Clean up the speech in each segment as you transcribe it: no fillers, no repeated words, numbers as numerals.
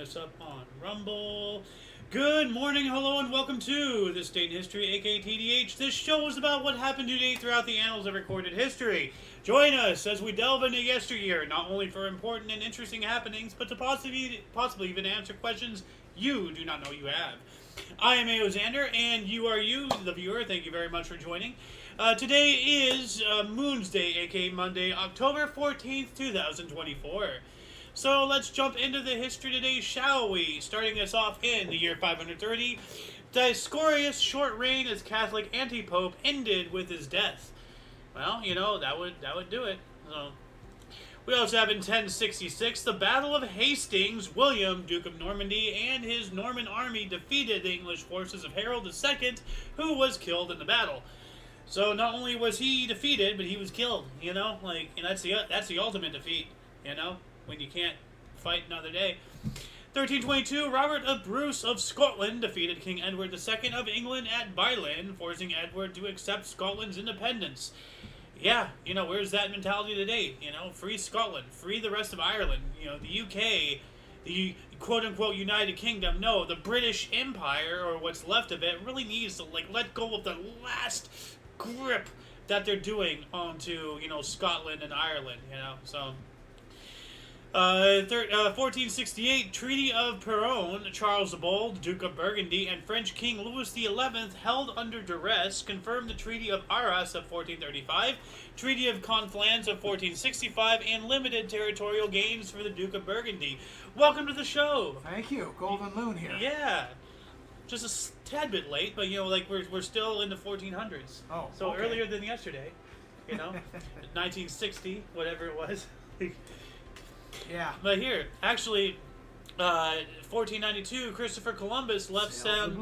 us up on Rumble. Good morning, hello, and welcome to This Day in History, aka TDH. This show is about what happened today throughout the annals of recorded history. Join us as we delve into yesteryear, not only for important and interesting happenings, but to possibly even answer questions you do not know you have. I am A.O. Xander, and you are you, the viewer. Thank you very much for joining. Today is Moon's Day, aka Monday, October 14th, 2024. So let's jump into the history today, shall we? Starting us off in the year 530, Dioscorius' short reign as Catholic anti-pope ended with his death. Well, you know, that would do it. So we also have in 1066 the Battle of Hastings. William, Duke of Normandy, and his Norman army defeated the English forces of Harold II, who was killed in the battle. So not only was he defeated, but he was killed. You know, and that's the ultimate defeat. You know, when you can't fight another day. 1322, Robert of Bruce of Scotland defeated King Edward II of England at Playin, forcing Edward to accept Scotland's independence. Yeah, you know, where's that mentality today? You know, free Scotland, free the rest of Ireland, you know, the UK, the quote-unquote United Kingdom. No, the British Empire, or what's left of it, really needs to, let go of the last grip that they're doing onto, you know, Scotland and Ireland, you know, so... 1468, Treaty of Peronne. Charles the Bold, Duke of Burgundy, and French King Louis XI, held under duress, confirmed the Treaty of Arras of 1435, Treaty of Conflans of 1465, and limited territorial gains for the Duke of Burgundy. Welcome to the show. Thank you. Golden Loon here. Yeah. Just a tad bit late, but, you know, we're still in the 1400s. Oh, so okay. Earlier than yesterday, you know, 1960, whatever it was. Yeah. But here, actually, 1492, Christopher Columbus left San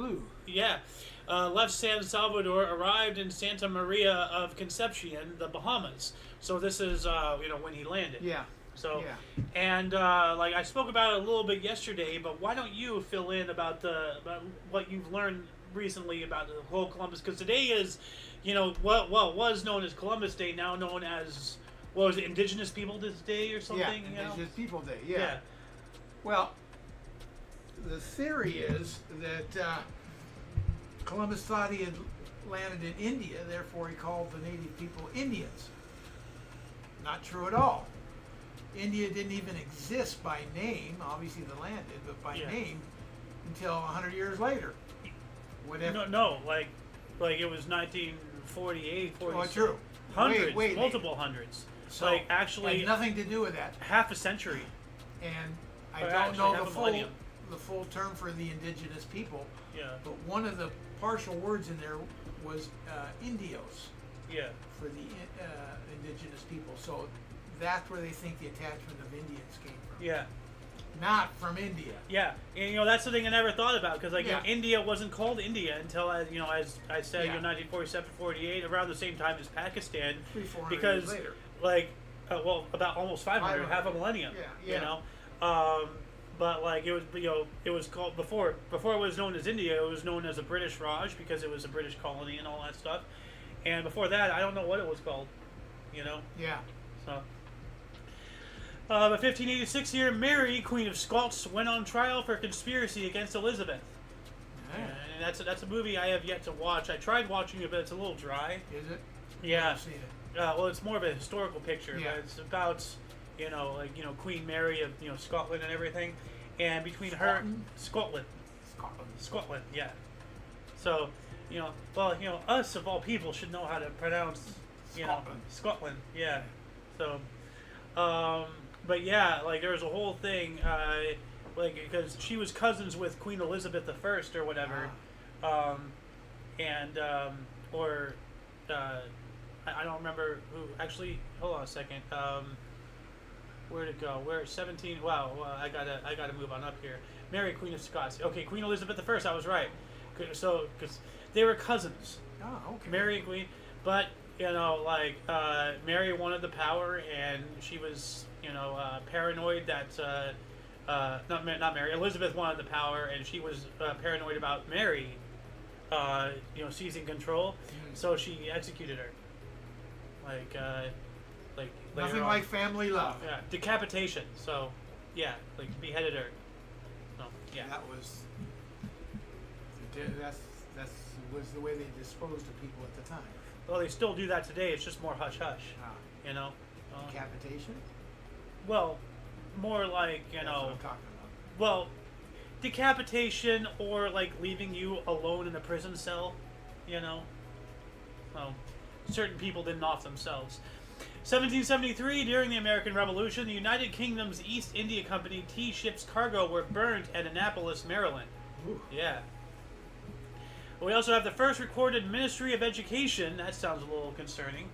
Salvador, arrived in Santa Maria of Concepcion, the Bahamas. So this is, you know, when he landed. Yeah. So, yeah. And I spoke about it a little bit yesterday, but why don't you fill in about what you've learned recently about the whole Columbus? Because today is, you know, what was known as Columbus Day, now known as. What was it, Indigenous People Day or something? Yeah, Indigenous People Day, yeah. yeah. Well, the theory is that Columbus thought he had landed in India, therefore he called the native people Indians. Not true at all. India didn't even exist by name, obviously the land did, but by name until 100 years later. No, like it was 1948, 46. Oh, true. Hundreds, wait, multiple hundreds. So actually, had nothing to do with that. Half a century. And I don't know the full term for the indigenous people. Yeah. But one of the partial words in there was indios. Yeah. For the indigenous people. So that's where they think the attachment of Indians came from. Yeah. Not from India. Yeah, and you know that's something I never thought about because you know, India wasn't called India until you know, as I said, you know, 1947, 48, around the same time as Pakistan, 300-400 because years later. Well, about almost 500, half a millennium. Yeah. You know, but it was, you know, it was called before it was known as India. It was known as a British Raj because it was a British colony and all that stuff. And before that, I don't know what it was called. You know. Yeah. So. But 1586 here, Mary, Queen of Scots, went on trial for conspiracy against Elizabeth. Yeah. And that's a movie I have yet to watch. I tried watching it, but it's a little dry. Is it? Yeah. I've seen it. Well, it's more of a historical picture. Yeah. But it's about, you know, Queen Mary of, you know, Scotland and everything, and between her Scotland, yeah. So, you know, well, you know, us of all people should know how to pronounce, you know, Scotland, yeah. So, but yeah, there was a whole thing, because she was cousins with Queen Elizabeth I or whatever, I don't remember who. Actually, hold on a second. Where'd it go? Where 17? Wow, I gotta move on up here. Mary, Queen of Scots. Okay, Queen Elizabeth I. I was right. So, because they were cousins. Oh, okay. Mary and Queen, but you know, Mary wanted the power, and she was, you know, paranoid that not Mary. Elizabeth wanted the power, and she was paranoid about Mary, you know, seizing control. So she executed her. Nothing like family love. Yeah, decapitation. So, yeah, beheaded her. Yeah. That was was the way they disposed of people at the time. Well, they still do that today. It's just more hush hush. You know. Decapitation. Well, more like That's what I'm talking about. Well, decapitation or like leaving you alone in a prison cell. You know. Well, certain people didn't off themselves. 1773, during the American Revolution, the United Kingdom's East India Company tea ships cargo were burnt at Annapolis, Maryland. Ooh. Yeah. We also have the first recorded Ministry of Education. That sounds a little concerning.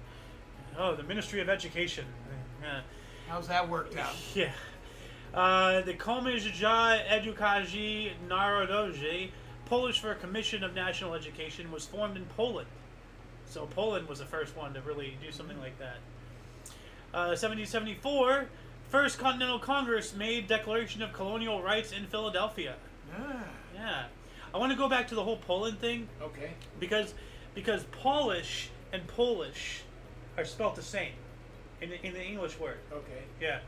Oh, the Ministry of Education. How's that worked out? Yeah. The Komija Edukacji Narodowej, Polish for Commission of National Education, was formed in Poland. So Poland was the first one to really do something like that. 1774, First Continental Congress made Declaration of Colonial Rights in Philadelphia. Yeah. I want to go back to the whole Poland thing. Okay. Because Polish and Polish are spelt the same in the English word. Okay. Yeah.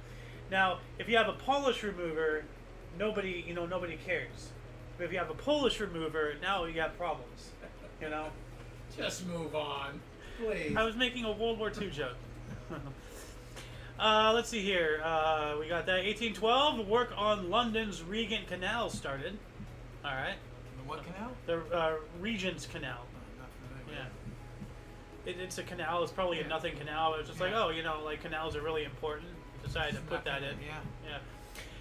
Now, if you have a Polish remover, nobody cares. But if you have a Polish remover, now you have problems. You know. Just move on, please. I was making a World War II joke. Let's see here. We got that 1812. Work on London's Regent Canal started. All right. The what canal? The Regent's Canal. Oh, not familiar. Yeah. It's a canal. It's probably a nothing canal. It's just like, like canals are really important. Decided to put that in. Yeah.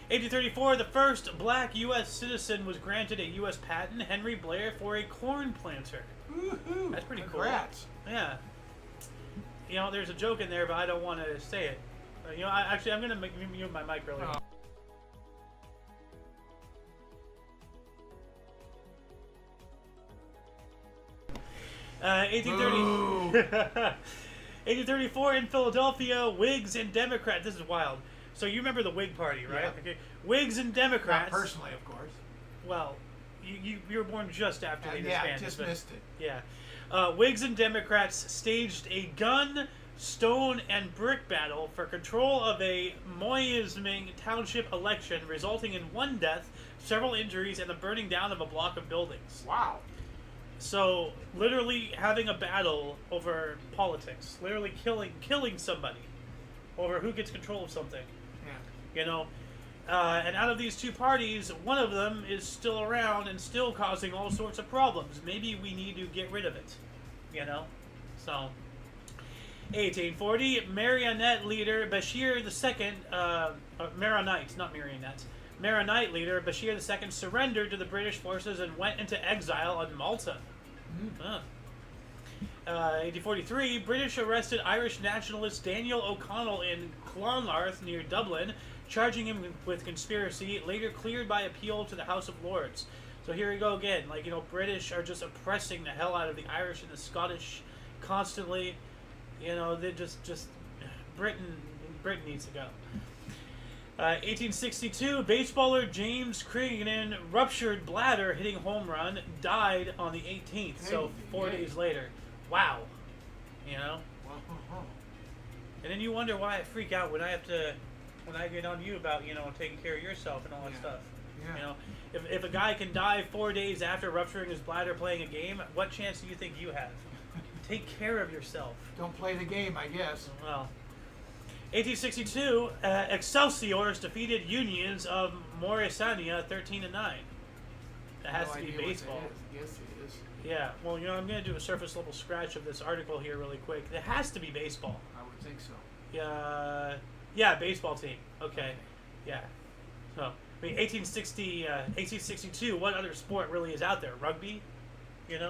1834, the first black U.S. citizen was granted a U.S. patent, Henry Blair, for a corn planter. Woohoo! That's pretty Congrats. cool. Yeah. There's a joke in there, but I don't want to say it. I'm going to mute my mic really. 1834 in Philadelphia, Whigs and Democrats. This is wild. So you remember the Whig Party, right? Yeah. Okay. Whigs and Democrats. Not personally, of course. Well, you were born just after they Yeah, disbanded. just missed it. Yeah. Whigs and Democrats staged a gun, stone, and brick battle for control of a Moisming Township election, resulting in one death, several injuries, and the burning down of a block of buildings. Wow. So, literally having a battle over politics. Literally killing somebody over who gets control of something. Yeah. And out of these two parties, one of them is still around and still causing all sorts of problems. Maybe we need to get rid of it. So, 1840, Marionette leader Bashir II, Maronite, not marionette. Maronite leader Bashir II surrendered to the British forces and went into exile on Malta. 1843, British arrested Irish nationalist Daniel O'Connell in Clonlarth near Dublin, charging him with conspiracy, later cleared by appeal to the House of Lords. So here we go again. British are just oppressing the hell out of the Irish and the Scottish constantly. They just Britain needs to go. 1862, baseballer James Criggin ruptured bladder hitting home run, died on the 18th, so 4 days later. Wow. And then you wonder why I freak out when I get on you about, taking care of yourself and all that stuff. Yeah. If a guy can die 4 days after rupturing his bladder playing a game, what chance do you think you have? Take care of yourself. Don't play the game, I guess. Well, 1862, Excelsiors defeated Unions of Mauritania 13-9. That has to be baseball. Yes, it is. Yeah. Well, I'm going to do a surface level scratch of this article here really quick. It has to be baseball. I would think so. Yeah, baseball team. Okay. Yeah. So, 1862. What other sport really is out there? Rugby. Good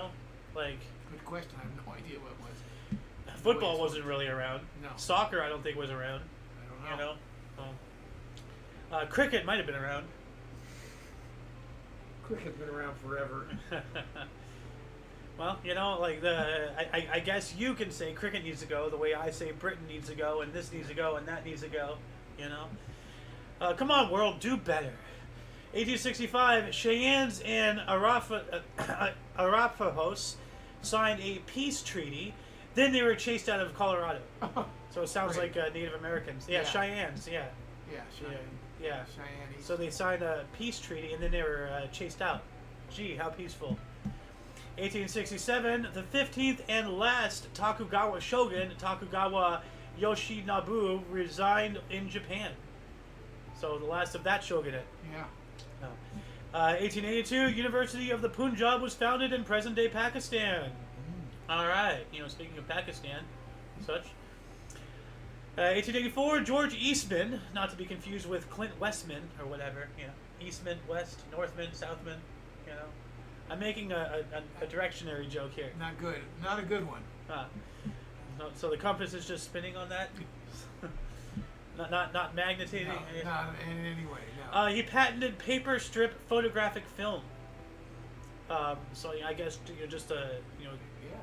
question. I have no idea what it was. Football wasn't really around. No. Soccer, I don't think, was around. I don't know. Cricket might have been around. Cricket's been around forever. Well, I guess you can say cricket needs to go the way I say Britain needs to go, and this needs to go, and that needs to go. Come on, world, do better. 1865, Cheyennes and Arapahoes signed a peace treaty. Then they were chased out of Colorado. So it sounds like Native Americans. Yeah, Cheyennes. Yeah. Yeah, Cheyenne. Yeah. Cheyennes. So they signed a peace treaty, and then they were chased out. Gee, how peaceful. 1867, the 15th and last Tokugawa shogun, Tokugawa Yoshinobu, resigned in Japan. So the last of that shogunate. Yeah. 1882, University of the Punjab was founded in present-day Pakistan. All right. Speaking of Pakistan, such. 1884, George Eastman, not to be confused with Clint Westman or whatever. Eastman, West, Northman, Southman. I'm making a directionary joke here. Not good. Not a good one. So the compass is just spinning on that. Not magnetating. No, not in any way. No. He patented paper strip photographic film. So I guess just Yes.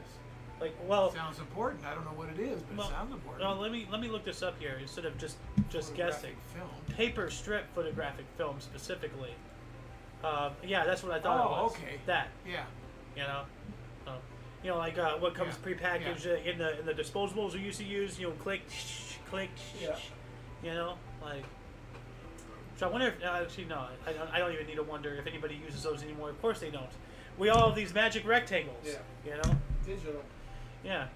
like well. Sounds important. I don't know what it is, but it sounds important. Well, let me look this up here instead of just guessing. Film. Paper strip photographic film specifically. Yeah, that's what I thought it was. Okay. That. Yeah. Like what comes Yeah. prepackaged in the disposables we used to use. Click, click. Yeah. Like. So I wonder if actually no, I don't even need to wonder if anybody uses those anymore. Of course they don't. We all have these magic rectangles. Yeah. Digital. Yeah.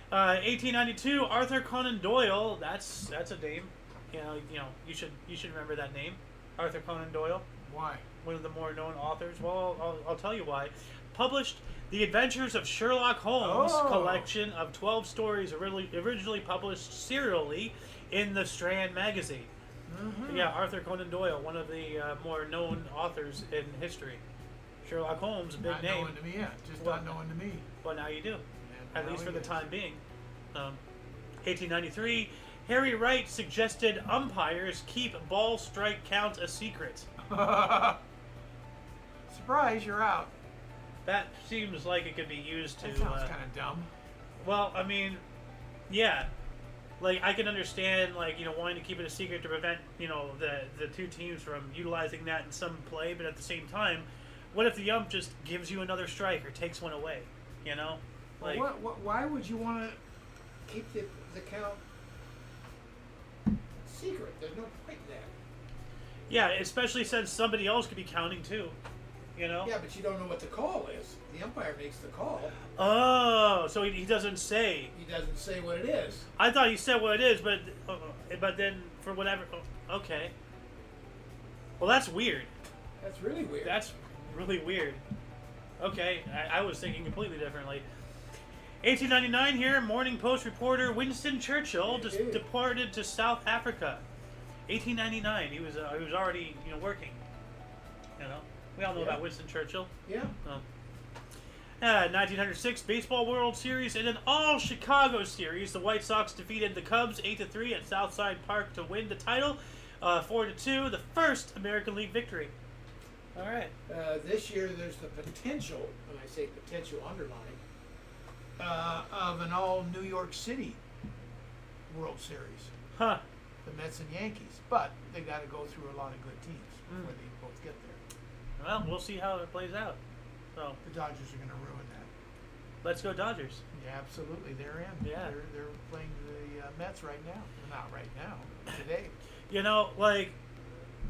1892, Arthur Conan Doyle. That's a name. You should remember that name, Arthur Conan Doyle. Why? One of the more known authors. Well, I'll tell you why. Published The Adventures of Sherlock Holmes collection of 12 stories originally published serially in the Strand magazine. Mm-hmm. Yeah, Arthur Conan Doyle, one of the more known authors in history. Sherlock Holmes, a big not name. Known to me, yeah. Just Well, not known to me. Well, now you do. Yeah, At now least for he the is. time being. 1893, Harry Wright suggested umpires keep ball strike count a secret. Surprise, you're out. That seems like it could be used to. That sounds kind of dumb. Well, I mean, yeah. Like, I can understand, wanting to keep it a secret to prevent, the two teams from utilizing that in some play, but at the same time, what if the ump just gives you another strike or takes one away? Like, Why would you want to keep the count secret? There's no point in that. yeah, especially since somebody else could be counting too. Yeah, but you don't know what the call is. The umpire makes the call. Oh, so he doesn't say. He doesn't say what it is. I thought he said what it is, but then for whatever. Okay. Well, that's weird. That's really weird. That's really weird. Okay, I was thinking completely differently. 1899 here, Morning Post reporter Winston Churchill departed to South Africa. 1899, he was already working. We all know about Winston Churchill. Yeah. 1906 Baseball World Series in an all-Chicago series. The White Sox defeated the Cubs 8-3 at Southside Park to win the title, 4-2, the first American League victory. All right. This year, there's the potential, when I say potential underlying, of an all New York City World Series. Huh. The Mets and Yankees. But they got to go through a lot of good teams before they both get there. Well, we'll see how it plays out. So The Dodgers are going to ruin that. let's go Dodgers. Yeah, absolutely. They're in. Yeah. They're playing the Mets right now. Well, not right now. Today.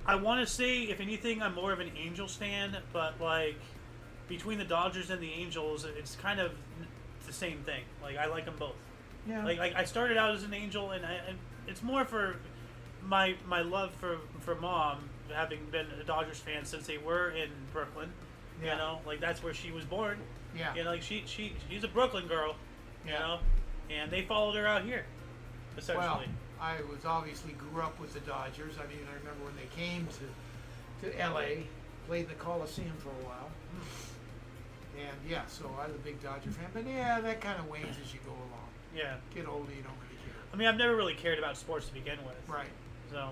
I want to say, if anything, I'm more of an Angels fan, but between the Dodgers and the Angels, it's kind of the same thing. I like them both. Yeah. I started out as an Angel, and it's more for my love for Mom, having been a Dodgers fan since they were in Brooklyn. Yeah. That's where she was born. Yeah. She's a Brooklyn girl. Yeah. And they followed her out here, essentially. Well, I obviously grew up with the Dodgers. I mean, I remember when they came to L.A., played in the Coliseum for a while. And yeah, so I was a big Dodger fan. But yeah, that kind of wanes as you go along. Yeah. Get older, you don't really care. I mean, I've never really cared about sports to begin with. Right. So,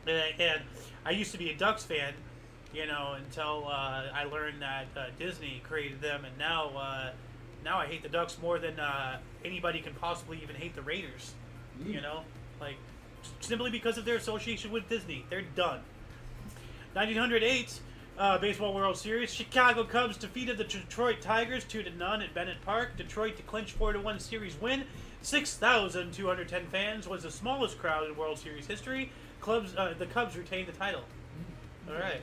and I used to be a Ducks fan, until I learned that Disney created them, and now I hate the Ducks more than anybody can possibly even hate the Raiders. Simply because of their association with Disney, they're done. 1908 Baseball World Series, Chicago Cubs defeated the Detroit Tigers 2-0 at Bennett Park. Detroit to clinch 4-1 series win. 6,210 fans was the smallest crowd in World Series history. the Cubs retained the title. All right.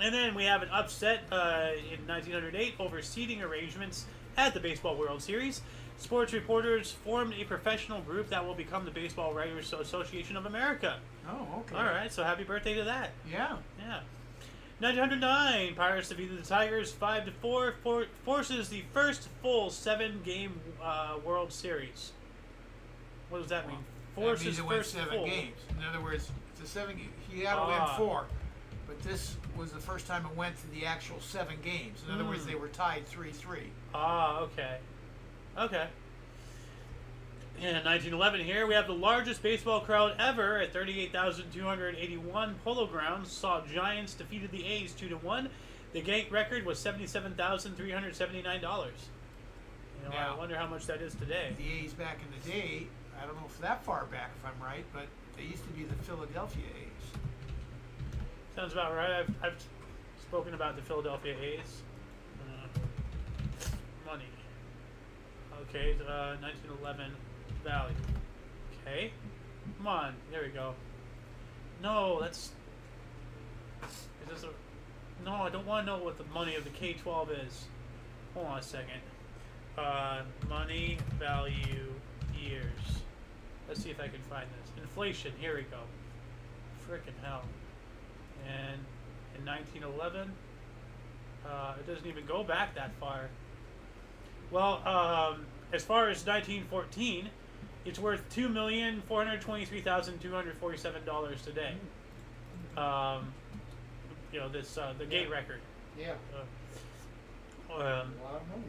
And then we have an upset in 1908 over seating arrangements at the Baseball World Series. Sports reporters formed a professional group that will become the Baseball Writers Association of America. Oh, okay. All right, so happy birthday to that. Yeah. Yeah. 1909, Pirates defeated the Tigers 5-4, forces the first full 7-game World Series. What does that mean? That means it went first 7 full. games. In other words, it's a 7. He had to win 4, but this was the first time it went to the actual 7 games. In other words, they were tied 3-3. Ah, okay. Okay. In 1911 here, we have the largest baseball crowd ever at 38,281 Polo Grounds. Saw Giants defeated the A's 2-1. The gate record was $77,379. Now, I wonder how much that is today. The A's back in the day, I don't know if that far back, if I'm right, but they used to be the Philadelphia A's. Sounds about right. I've spoken about the Philadelphia A's. Money. Okay, 1911 value. Okay, come on. There we go. No, that's. Is this a? No, I don't want to know what the money of the K-12 is. Hold on a second. Money value years. Let's see if I can find this. Inflation. Here we go. Frickin' hell. And in 1911, it doesn't even go back that far. Well, as far as 1914, it's worth $2,423,247 today. This the gate record. Yeah. A lot of money.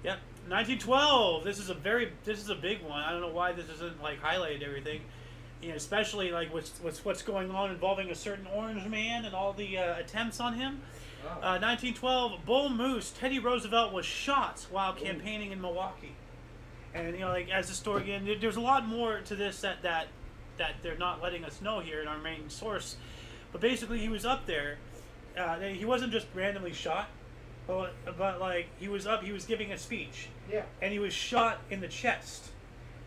Yeah, 1912. This is a big one. I don't know why this isn't like highlighted everything. Especially like with what's going on involving a certain orange man and all the attempts on him. 1912, Bull Moose. Teddy Roosevelt was shot while campaigning in Milwaukee. And as the story again, there's a lot more to this that they're not letting us know here in our main source. But basically, he was up there. He wasn't just randomly shot, but like he was giving a speech. Yeah. And he was shot in the chest.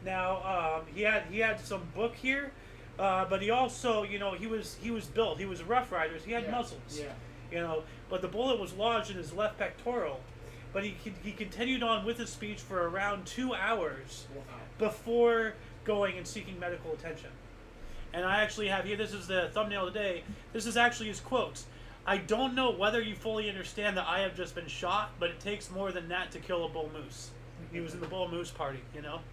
Now he had some book here, but he also he was built. He was a Rough Rider. He had muscles. Yeah. But the bullet was lodged in his left pectoral. But he continued on with his speech for around 2 hours before going and seeking medical attention. And I actually have here, this is the thumbnail today, this is actually his quotes. I don't know whether you fully understand that I have just been shot, but it takes more than that to kill a bull moose. He was in the bull moose party,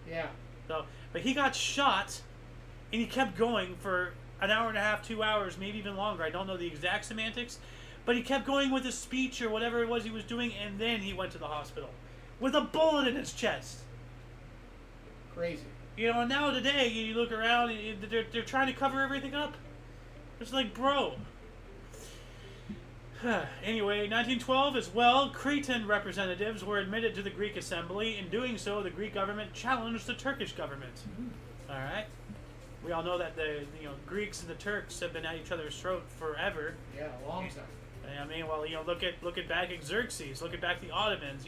Yeah. So, but he got shot, and he kept going for an hour and a half, 2 hours, maybe even longer. I don't know the exact semantics. But he kept going with his speech or whatever it was he was doing, and then he went to the hospital with a bullet in his chest. Crazy. Now today, you look around, and they're trying to cover everything up. It's like, bro. Anyway, 1912 as well, Cretan representatives were admitted to the Greek assembly. In doing so, the Greek government challenged the Turkish government. All right. We all know that the Greeks and the Turks have been at each other's throat forever. Yeah, a long time. I mean, well, look at back at Xerxes, look at back the Ottomans,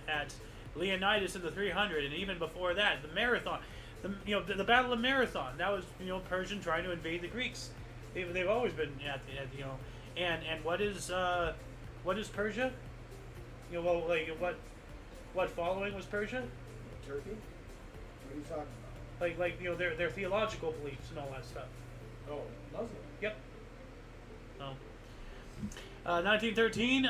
at Leonidas in the 300, and even before that, the Marathon, the Battle of Marathon. That was Persian trying to invade the Greeks. They've always been at and what is Persia? What following was Persia? Turkey? What are you talking about? Their theological beliefs and all that stuff. Oh, Muslim. Yep. 1913,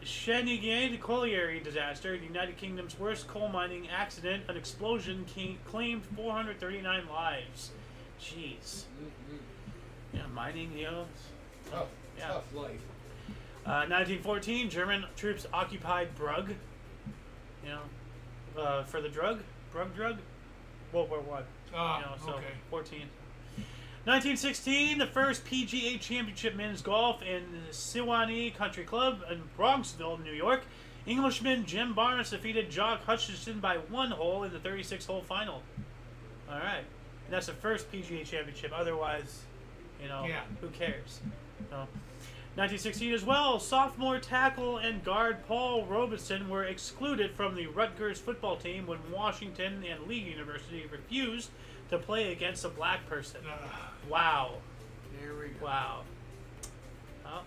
Shenigate colliery disaster, the United Kingdom's worst coal mining accident. An explosion claimed 439 lives. Jeez. Mining, Tough life. 1914, German troops occupied Brugg. For the drug? World War I. Okay. 14. 1916, the first PGA Championship men's golf in Sewanee Country Club in Bronxville, New York. Englishman Jim Barnes defeated Jock Hutchinson by 1 hole in the 36-hole final. All right. And that's the first PGA Championship. Otherwise, who cares? 1916 as well, sophomore tackle and guard Paul Robeson were excluded from the Rutgers football team when Washington and Lee University refused to play against a black person. Wow. There we go. Wow. Well,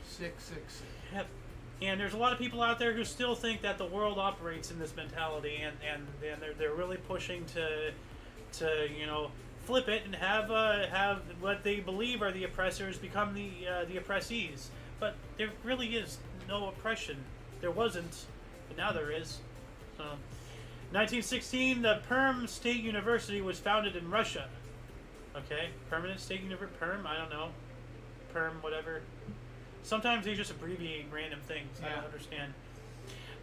666. yep. And there's a lot of people out there who still think that the world operates in this mentality, and they're really pushing to flip it and have what they believe are the oppressors become the oppressees. But there really is no oppression. There wasn't, but now there is. So, 1916, the Perm State University was founded in Russia. Okay, Permanent State University. Perm, I don't know. Perm, whatever. Sometimes they just abbreviate random things. Yeah. I don't understand.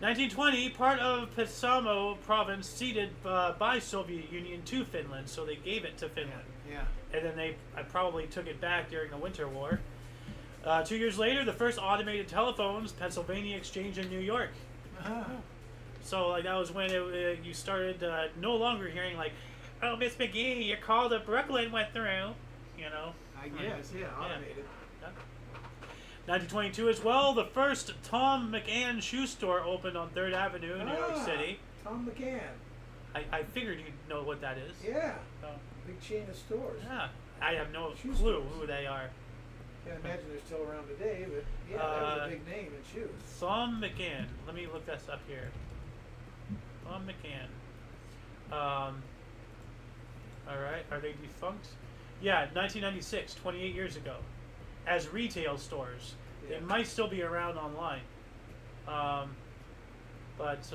1920, part of Petsamo province ceded by Soviet Union to Finland, so they gave it to Finland. Yeah. And then they probably took it back during the Winter War. 2 years later, the first automated telephones, Pennsylvania Exchange in New York. Uh-huh. So like that was when you started no longer hearing like, "Oh, Miss McGee, your call to Brooklyn went through," you know. I guess, yeah, automated. 1922 as well, the first Tom McAn shoe store opened on 3rd Avenue, New York City. Tom McAn. I figured you'd know what that is. Yeah. So, Big chain of stores. yeah. I have no Shoe clue stores. who they are. Can't imagine they're still around today, but yeah, that was a big name in shoes. Tom McAn. Let me look this up here. Tom McAn. Alright, are they defunct? Yeah, 1996, 28 years ago. As retail stores. Yeah. They might still be around online. But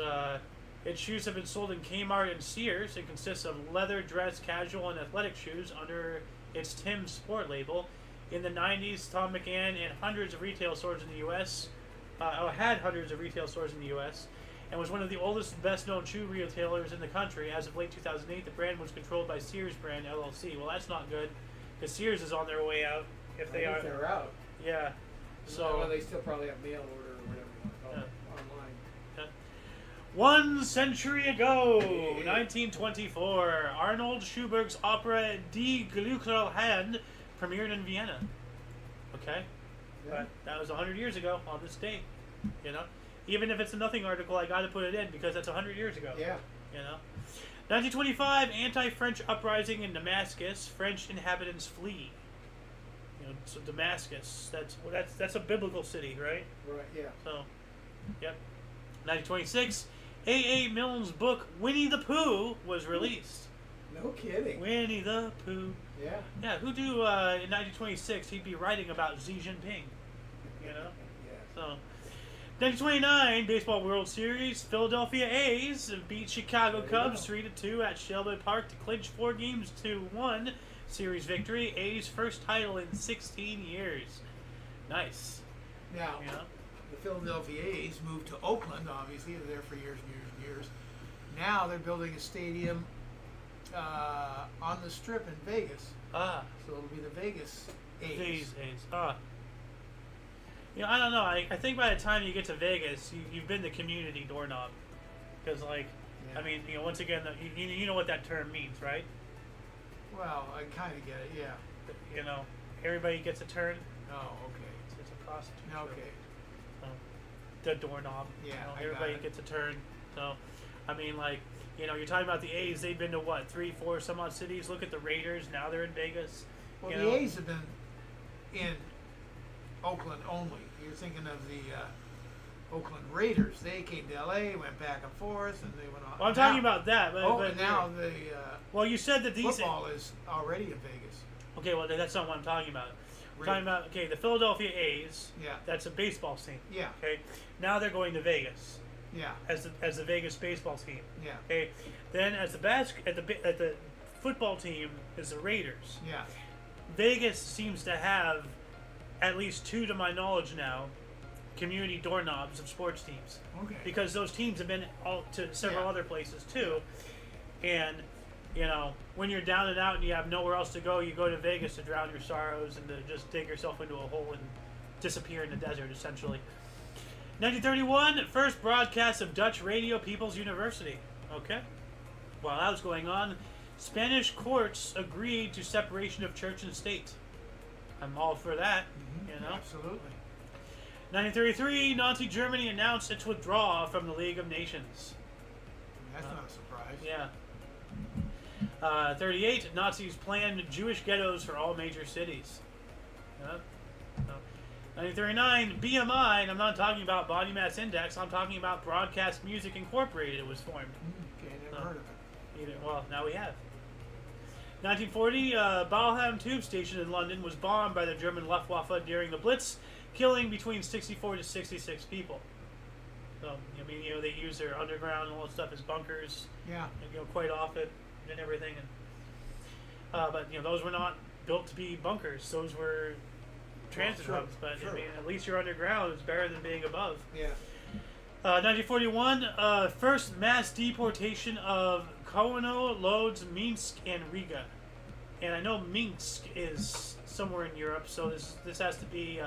its shoes have been sold in Kmart and Sears. It consists of leather, dress, casual, and athletic shoes under its Tim Sport label. In the 90s, Tom McAn and hundreds of retail stores in the U.S. Had hundreds of retail stores in the U.S. and was one of the oldest and best-known shoe retailers in the country. As of late 2008, the brand was controlled by Sears Brand LLC. Well, that's not good, because Sears is on their way out. If they are, they're out. yeah. So well, they still probably have mail order or whatever you want to call it online. 1 century ago, 1924, Arnold Schubach's opera Die Glückliche Hand premiered in Vienna. Okay, Yeah. but that was 100 years ago on this date. You know, even if it's a nothing article, I got to put it in because that's 100 years ago. Yeah. You know, 1925, anti-French uprising in Damascus. French inhabitants flee. You know, so Damascus. That's a biblical city, right? Right. Yeah. So, yep. 1926, A.A. Milne's book Winnie the Pooh was released. No kidding. Winnie the Pooh. Yeah. Yeah, who do in 1926 he'd be writing about Xi Jinping, you know? Yeah. So, 1929 Baseball World Series, Philadelphia A's beat Chicago There you Cubs go. 3-2 at Shelby Park to clinch 4 games to 1 series victory. A's first title in 16 years. Nice. Now, You know? the Philadelphia A's moved to Oakland. Obviously, they're there for years and years and years. Now they're building a stadium on the Strip in Vegas. Ah. So it'll be the Vegas A's. A's. You know, I don't know. I think by the time you get to Vegas, you've been the community doorknob. Because, like, Yeah. I mean, you know, once again, you know what that term means, right? Well, I kind of get it. Yeah. You know, everybody gets a turn. Oh, okay. It's a prostitute. Okay. So, the doorknob. Yeah, You know, I got everybody it. gets a turn. So, I mean, like, you know, you're talking about the A's. They've been to what, 3, 4 some odd cities. Look at the Raiders. Now they're in Vegas. Well, you the know? A's have been in Oakland only. You're thinking of the Oakland Raiders. They came to L.A., went back and forth, and they went on. Well, I'm talking about that. But, and now the well, you said that these. football is already in Vegas. Okay, well, that's not what I'm talking about. I'm Raiders. talking about, okay, the Philadelphia A's. Yeah. That's a baseball team. Yeah. Okay. Now they're going to Vegas Yeah. as the Vegas baseball team. Yeah. Okay. Then as the at the football team is the Raiders. Yeah. Vegas seems to have, at least 2 to my knowledge now, community doorknobs of sports teams. Okay. Because those teams have been all to several Yeah. other places too. And, you know, when you're down and out and you have nowhere else to go, you go to Vegas to drown your sorrows and to just dig yourself into a hole and disappear in the desert, essentially. 1931, first broadcast of Dutch radio, People's University. Okay. While that was going on, Spanish courts agreed to separation of church and state. I'm all for that, you know. Absolutely. 1933, Nazi Germany announced its withdrawal from the League of Nations. That's not a surprise. Yeah. 38, Nazis planned Jewish ghettos for all major cities. Yep. 1939, BMI, and I'm not talking about Body Mass Index, I'm talking about Broadcast Music Incorporated was formed. Okay, never heard of it. Well, now we have. 1940, Balham Tube Station in London was bombed by the German Luftwaffe during the Blitz, killing between 64 to 66 people. So, I mean, they use their underground and all that stuff as bunkers. Yeah. Quite often and everything. And, but, those were not built to be bunkers. Those were transit hubs. But, I mean, at least you're underground. It's better than being above. Yeah. 1941, first mass deportation of Kono, Lodz, Minsk, and Riga. And I know Minsk is somewhere in Europe, so this has to be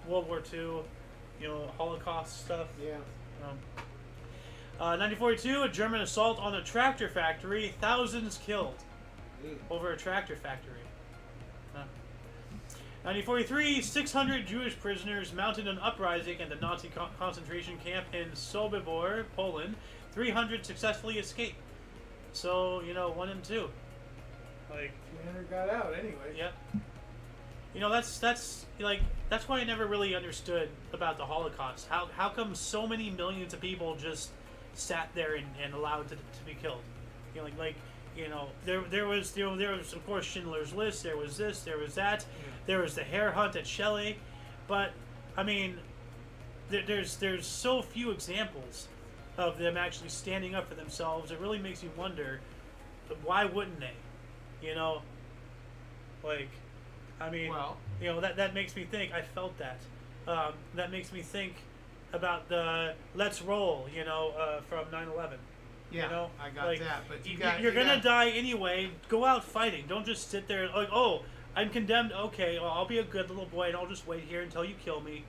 World War II, Holocaust stuff. Yeah. 1942, a German assault on a tractor factory, thousands killed over a tractor factory. 1943, 600 Jewish prisoners mounted an uprising at the Nazi concentration camp in Sobibor, Poland. 300 successfully escaped. So, 1 and 2. Like 300 got out anyway. Yep. That's why I never really understood about the Holocaust. How come so many millions of people just sat there and allowed to be killed? There was of course Schindler's List. There was this. There was that. Yeah. There was the hare hunt at Shelley. But I mean, there's so few examples of them actually standing up for themselves. It really makes me wonder, why wouldn't they? That makes me think. I felt that. That makes me think about the Let's Roll, from 9/11. Yeah, I got that. But you're gonna die anyway. Go out fighting. Don't just sit there like, oh, I'm condemned. Okay, well, I'll be a good little boy and I'll just wait here until you kill me.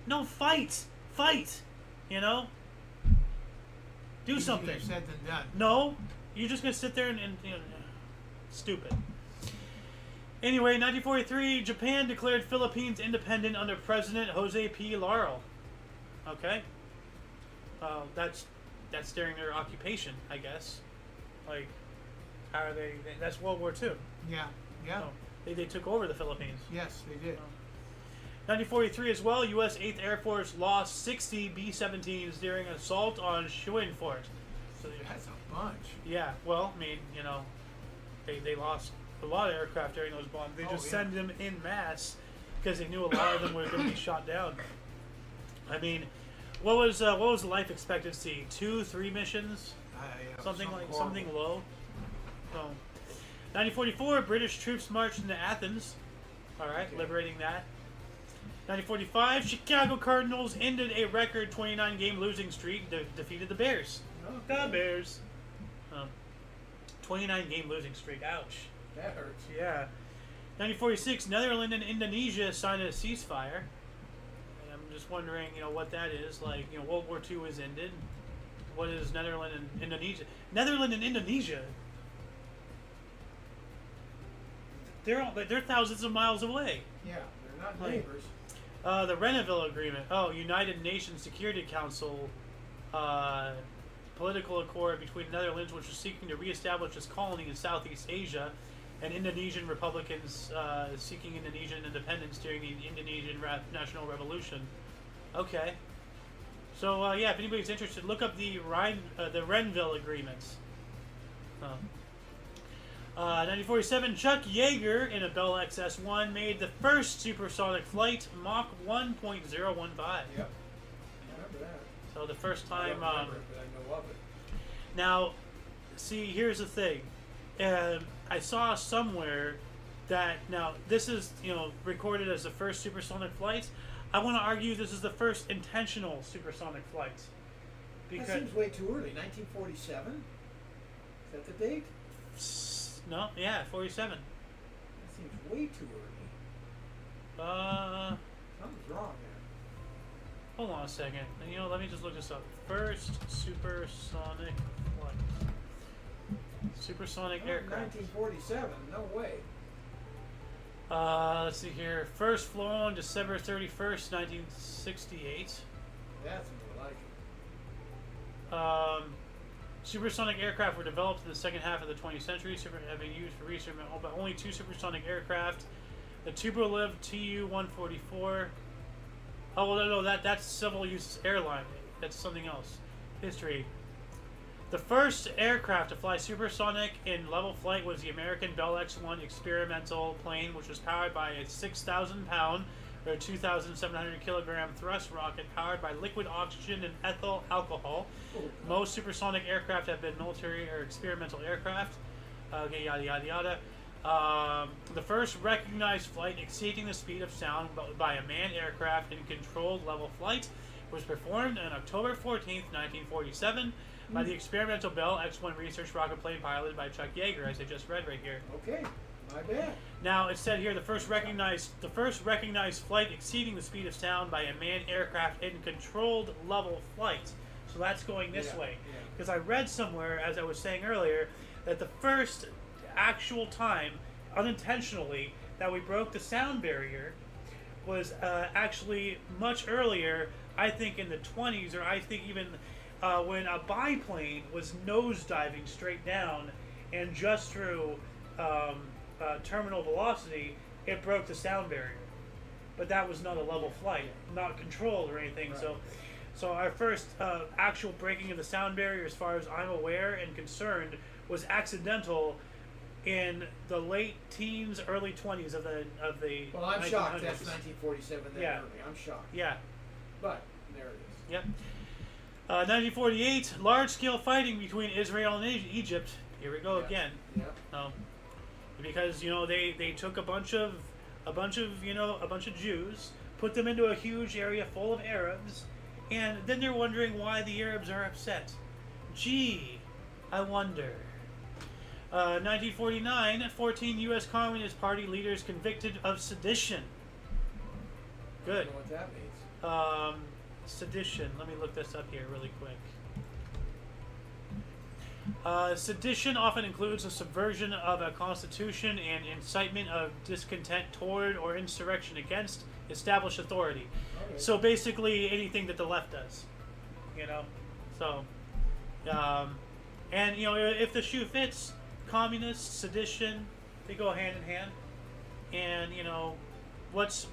No, fight. Do something. Easier said than done. No, you're just gonna sit there and stupid. Anyway, 1943, Japan declared Philippines independent under President Jose P. Laurel. Okay, that's during their occupation, I guess. How are they? That's World War II. Yeah. They took over the Philippines. Yes, they did. 1943 as well, U.S. 8th Air Force lost 60 B-17s during an assault on Shuin Fort. So that's a bunch. Yeah, well, I mean, they lost a lot of aircraft during those bombs. They just send them in mass because they knew a lot of them were going to be shot down. I mean, what was the life expectancy? 2-3 missions? Something low. So, 1944, British troops marched into Athens. All right, liberating that. 1945, Chicago Cardinals ended a record 29-game losing streak, defeated the Bears. The Bears. 29-game losing streak. Ouch. That hurts. Yeah. 1946, Netherlands and Indonesia signed a ceasefire. And I'm just wondering, what that is. World War II has ended. What is Netherlands and Indonesia? Netherlands and Indonesia. They're thousands of miles away. Yeah, they're not neighbors. The Renville Agreement. Oh, United Nations Security Council political accord between the Netherlands, which was seeking to reestablish its colony in Southeast Asia, and Indonesian Republicans seeking Indonesian independence during the Indonesian National Revolution. Okay. So, if anybody's interested, look up the Renville Agreements. 1947, Chuck Yeager in a Bell XS-1 made the first supersonic flight, Mach 1.015. Yep. I remember that. So the first time. I don't remember it, but I know of it. Now, see, here's the thing. I saw somewhere that this is recorded as the first supersonic flight. I want to argue this is the first intentional supersonic flight. That seems way too early. 1947. Is that the date? No, yeah, 47. That seems way too early. Something's wrong there. Hold on a second. Let me just look this up. First supersonic flight. Supersonic aircraft. 1947. No way. Let's see here. First flown December 31st, 1968. That's more like it. Supersonic aircraft were developed in the second half of the 20th century. Have been used for research, but only 2 supersonic aircraft. The Tupolev Tu-144. Oh, well, no, that's civil use airline. That's something else. History. The first aircraft to fly supersonic in level flight was the American Bell X-1 experimental plane, which was powered by a 6,000-pound or 2,700 kilogram thrust rocket powered by liquid oxygen and ethyl alcohol. Most supersonic aircraft have been military or experimental aircraft. Okay, yada yada yada. The first recognized flight exceeding the speed of sound by a manned aircraft in controlled level flight was performed on October 14th, 1947 by the experimental Bell X-1 research rocket plane piloted by Chuck Yeager, as I just read right here. Okay, my bad. Now it said here the first recognized flight exceeding the speed of sound by a manned aircraft in controlled level flight. So that's going this way. Because I read somewhere, as I was saying earlier, that the first actual time, unintentionally, that we broke the sound barrier was actually much earlier. I think in the 20s, or I think even when a biplane was nosediving straight down and just through terminal velocity, it broke the sound barrier. But that was not a level flight, not controlled or anything. Right. So our first actual breaking of the sound barrier, as far as I'm aware and concerned, was accidental in the late teens, early 20s of the Well, I'm 1900s. shocked that's 1947 that Yeah. early. I'm shocked. Yeah. But there it is. Yep. 1948, large-scale fighting between Israel and Egypt. Here we go again. Yeah. Because they took a bunch of Jews, put them into a huge area full of Arabs, and then they're wondering why the Arabs are upset. Gee, I wonder. 1949, 14 U.S. Communist Party leaders convicted of sedition. I Good. don't know what that means. Sedition. Let me look this up here really quick. Sedition often includes a subversion of a constitution and incitement of discontent toward or insurrection against established authority. Okay. So basically anything that the left does, So, and if the shoe fits, communists, sedition, they go hand in hand. And what's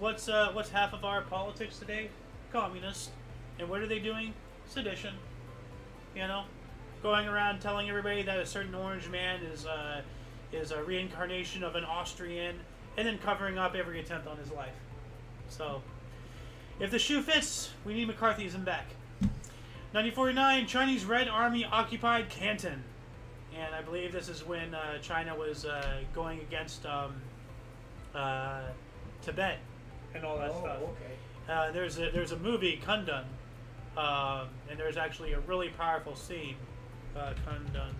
half of our politics today? Communist. And what are they doing? Sedition. Going around telling everybody that a certain orange man is a reincarnation of an Austrian, and then covering up every attempt on his life. So, if the shoe fits, we need McCarthyism back. 1949, Chinese Red Army occupied Canton, and I believe this is when China was going against Tibet and all that stuff. Okay. There's a movie, Kundun, and there's actually a really powerful scene. Kundun.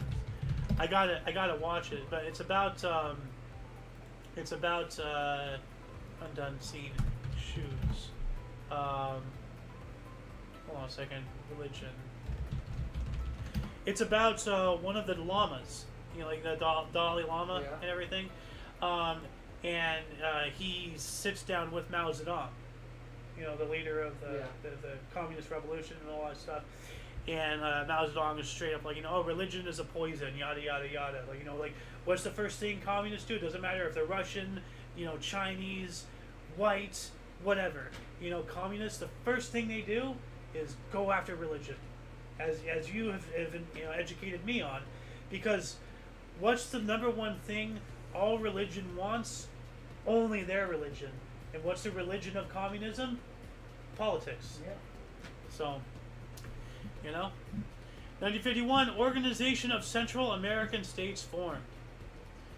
I gotta watch it, but it's about Kundun scene shoes. Hold on a second. Religion. It's about one of the lamas, like the Dalai Lama and everything, and he sits down with Mao Zedong, the leader of the communist revolution and all that stuff. And Mao Zedong is straight up like, religion is a poison, yada yada yada. Like, what's the first thing communists do? It doesn't matter if they're Russian, Chinese, white, whatever. Communists, the first thing they do is go after religion, as you have educated me on, because what's the number one thing all religion wants? Only their religion. And what's the religion of communism? Politics. Yeah. So, 1951, Organization of Central American States formed.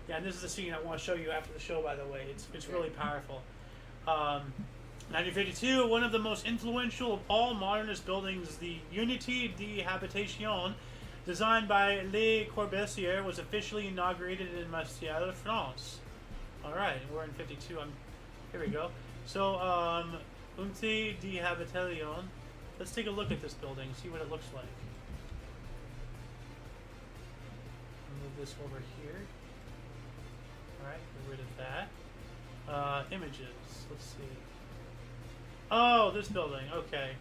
Yeah, and this is the scene I want to show you after the show, by the way. It's really powerful. 1952, one of the most influential of all modernist buildings, the Unité de Habitation, designed by Le Corbusier, was officially inaugurated in Marseille, France. All right, we're in 52. Here we go. So, Unité de Habitation. Let's take a look at this building, see what it looks like. Move this over here. Alright, get rid of that. Images, let's see. Oh, this building, okay.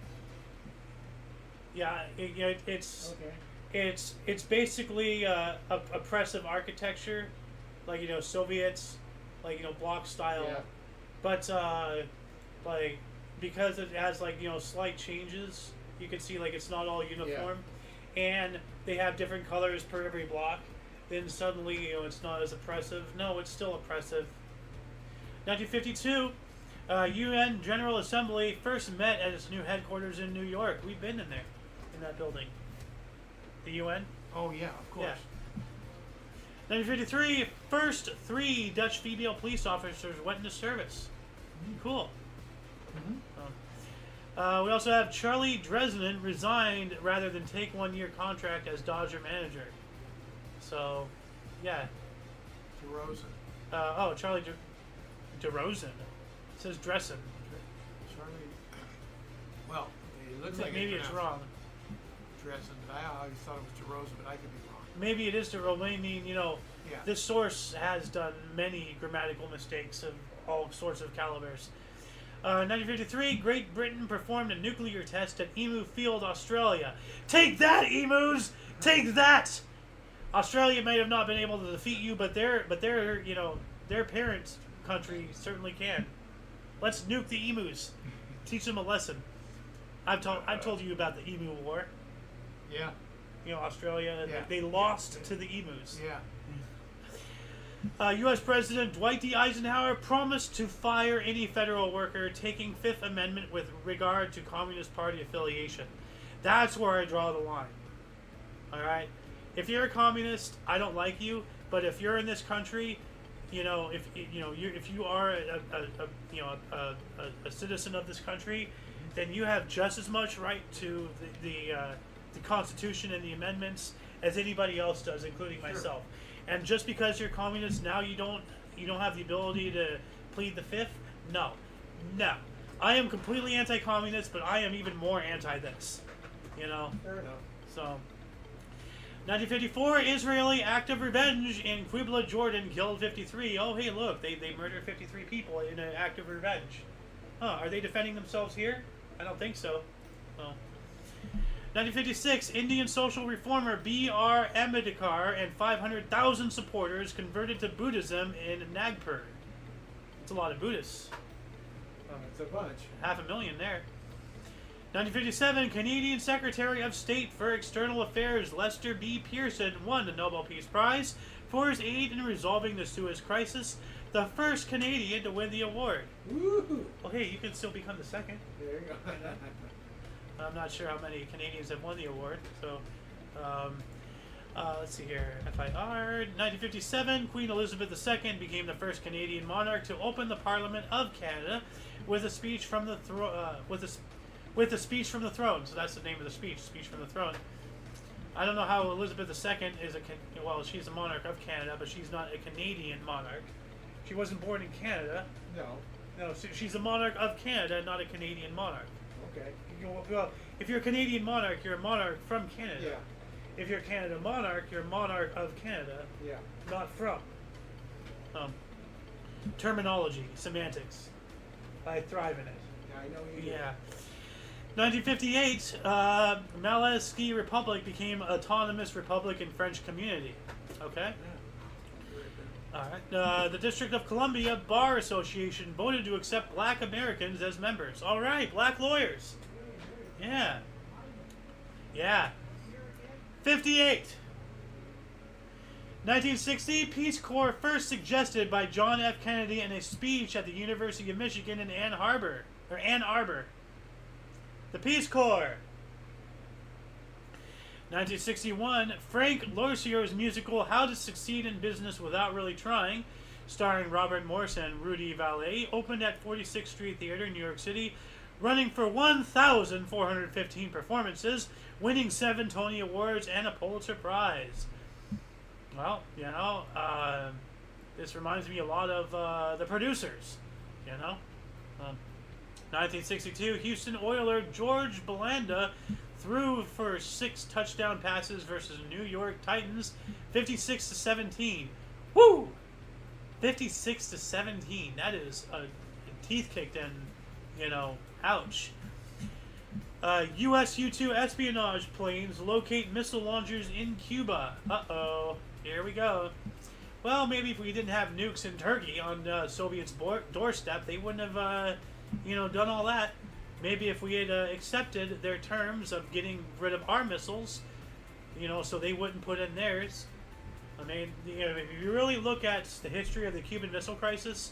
Yeah, it's It's basically oppressive architecture, like Soviets, like block style, Yeah. but like because it has like slight changes, you can see like it's not all uniform, and they have different colors per every block. Then suddenly it's not as oppressive. No, it's still oppressive. 1952, UN General Assembly first met at its new headquarters in New York. We've been in there, in that building. The UN. Oh yeah, of course. Yeah. 1953, first 3 Dutch female police officers went into service. Cool. We also have Charlie Dresden resigned rather than take 1-year contract as Dodger manager. So, yeah. DeRozan. Charlie DeRozan. It says Dressen. Charlie. Well, it looks like Maybe it's wrong. Dresden, but I always thought it was DeRozan, but I could be wrong. Maybe it is DeRozan. I mean, Yeah. this source has done many grammatical mistakes of all sorts of calibers. 1953, Great Britain performed a nuclear test at Emu Field, Australia. Take that, emus! Take that! Australia may have not been able to defeat you, but their parent country certainly can. Let's nuke the emus. Teach them a lesson. I've told you about the Emu War. Yeah. Australia. Yeah. They lost to the emus. Yeah. U.S. President Dwight D. Eisenhower promised to fire any federal worker taking Fifth Amendment with regard to Communist Party affiliation. That's where I draw the line. All right, if you're a communist, I don't like you. But if you're in this country, if you are a citizen of this country, then you have just as much right to the Constitution and the amendments as anybody else does, including myself. And just because you're communist now, you don't have the ability to plead the Fifth. No. I am completely anti-communist, but I am even more anti this. Fair enough. So, 1954, Israeli act of revenge in Qibla, Jordan, killed 53. Oh, hey, look, they murdered 53 people in an act of revenge. Huh? Are they defending themselves here? I don't think so. Oh. 1956, Indian social reformer B.R. Ambedkar and 500,000 supporters converted to Buddhism in Nagpur. That's a lot of Buddhists. It's a bunch. 500,000 there. 1957, Canadian Secretary of State for External Affairs Lester B. Pearson won the Nobel Peace Prize for his aid in resolving the Suez Crisis, the first Canadian to win the award. Woo! Well, hey, you can still become the second. There you go. I'm not sure how many Canadians have won the award, so let's see here. FIR 1957, Queen Elizabeth II became the first Canadian monarch to open the Parliament of Canada with a speech from the with a speech from the throne. So that's the name of the speech from the throne. I don't know how Elizabeth II is she's a monarch of Canada, but she's not a Canadian monarch. She wasn't born in Canada. No, she's a monarch of Canada, not a Canadian monarch. Okay. Well, if you're a Canadian monarch, you're a monarch from Canada. Yeah. If you're a Canada monarch, you're a monarch of Canada. Yeah. Not from. Terminology, semantics. I thrive in it. Yeah, I know you do. Yeah. 1958, Malaski Republic became autonomous republic in French community. Okay. Yeah. All right. The District of Columbia Bar Association voted to accept Black Americans as members. All right, black lawyers. Yeah. 58. 1960, Peace Corps first suggested by John F. Kennedy in a speech at the University of Michigan in Ann Arbor. The Peace Corps. 1961, Frank Loesier's musical How to Succeed in Business Without Really Trying, starring Robert Morse and Rudy Vallee, opened at 46th Street Theater in New York City, running for 1,415 performances, winning 7 Tony Awards and a Pulitzer Prize. Well, this reminds me a lot of The Producers, 1962, Houston Oiler George Belanda threw for 6 touchdown passes versus New York Titans, 56-17. Woo! 56-17. That is a teeth kicked in, ouch. U.S. U-2 espionage planes locate missile launchers in Cuba. Uh-oh. Here we go. Well, maybe if we didn't have nukes in Turkey on Soviet's doorstep, they wouldn't have, done all that. Maybe if we had accepted their terms of getting rid of our missiles, so they wouldn't put in theirs. I mean, if you really look at the history of the Cuban Missile Crisis,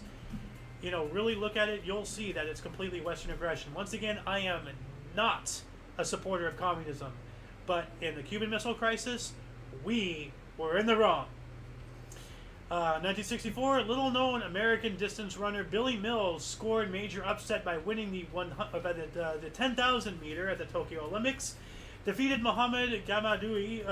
really look at it, you'll see that it's completely Western aggression. Once again, I am not a supporter of communism, but in the Cuban Missile Crisis, we were in the wrong. 1964, little-known American distance runner Billy Mills scored major upset by winning the 10,000 meter at the Tokyo Olympics, defeated Mohamed Gamoudi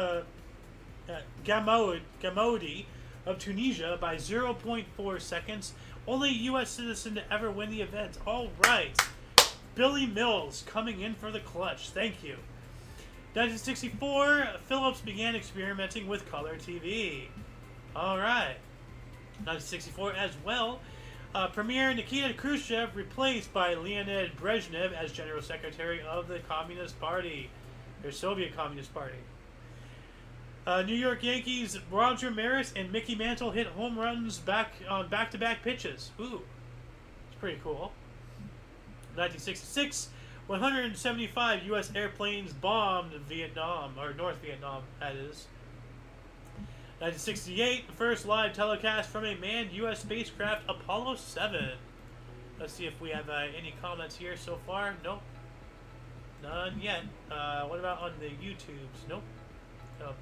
of Tunisia by 0.4 seconds, only U.S. citizen to ever win the event. All right, Billy Mills coming in for the clutch. Thank you. 1964, Philips began experimenting with color TV. All right. 1964 as well. Premier Nikita Khrushchev replaced by Leonid Brezhnev as General Secretary of the Communist Party, or Soviet Communist Party. New York Yankees Roger Maris and Mickey Mantle hit home runs back-to-back pitches. Ooh, it's pretty cool. 1966, 175 U.S. airplanes bombed Vietnam, or North Vietnam, that is. 1968, the first live telecast from a manned U.S. spacecraft, Apollo 7. Let's see if we have any comments here so far. Nope. None yet. What about on the YouTubes? Nope. Nope.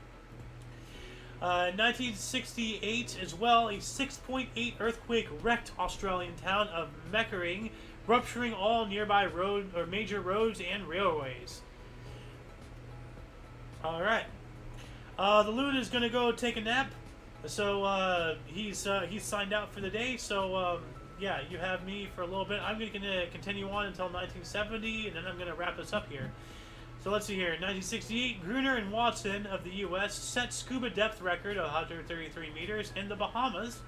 1968 as well, a 6.8 earthquake wrecked Australian town of Meckering, rupturing all nearby major roads and railways. All right. The loon is gonna go take a nap, so he's signed out for the day. So yeah, you have me for a little bit. I'm gonna continue on until 1970, and then I'm gonna wrap us up here. So let's see here. 1968, Gruner and Watson of the U.S. set scuba depth record of 133 meters in the Bahamas.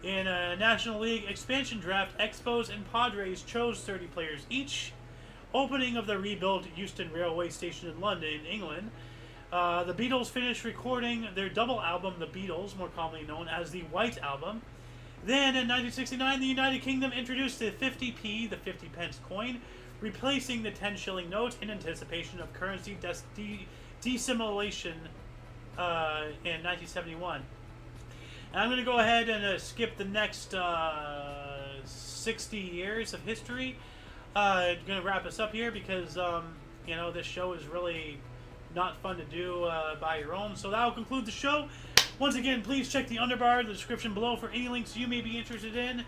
In a National League expansion draft, Expos and Padres chose 30 players each. Opening of the rebuilt Euston Railway Station in London, England. The Beatles finished recording their double album, The Beatles, more commonly known as the White Album. Then, in 1969, the United Kingdom introduced the 50p, the 50 pence coin, replacing the 10 shilling note in anticipation of currency decimation in 1971. And I'm going to go ahead and skip the next 60 years of history. I'm going to wrap us up here because, this show is really not fun to do by your own. So that will conclude the show. Once again, please check the underbar, the description below for any links you may be interested in.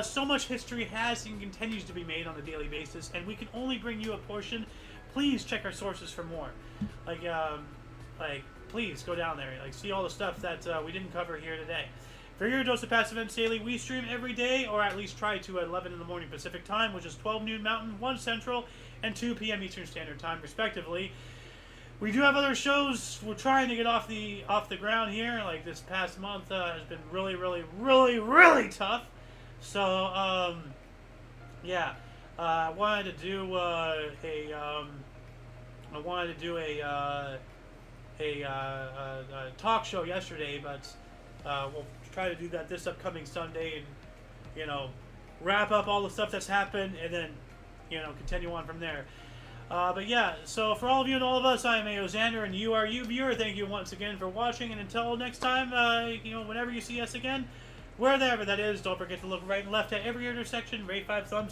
So much history has and continues to be made on a daily basis, and we can only bring you a portion. Please check our sources for more. Please go down there. See all the stuff that we didn't cover here today. For your dose of passive events daily, we stream every day, or at least try to, at 11 in the morning Pacific time, which is 12 noon Mountain, 1 Central, and 2 p.m. Eastern Standard Time, respectively. We do have other shows. We're trying to get off the ground here. Like this past month has been really, really, really, really tough. So yeah, I wanted to do a talk show yesterday, but we'll try to do that this upcoming Sunday, and wrap up all the stuff that's happened, and then continue on from there. But yeah, so for all of you and all of us, I am Aozander, and you are you viewer. Thank you once again for watching, and until next time, whenever you see us again, wherever that is, don't forget to look right and left at every intersection, rate 5 thumbs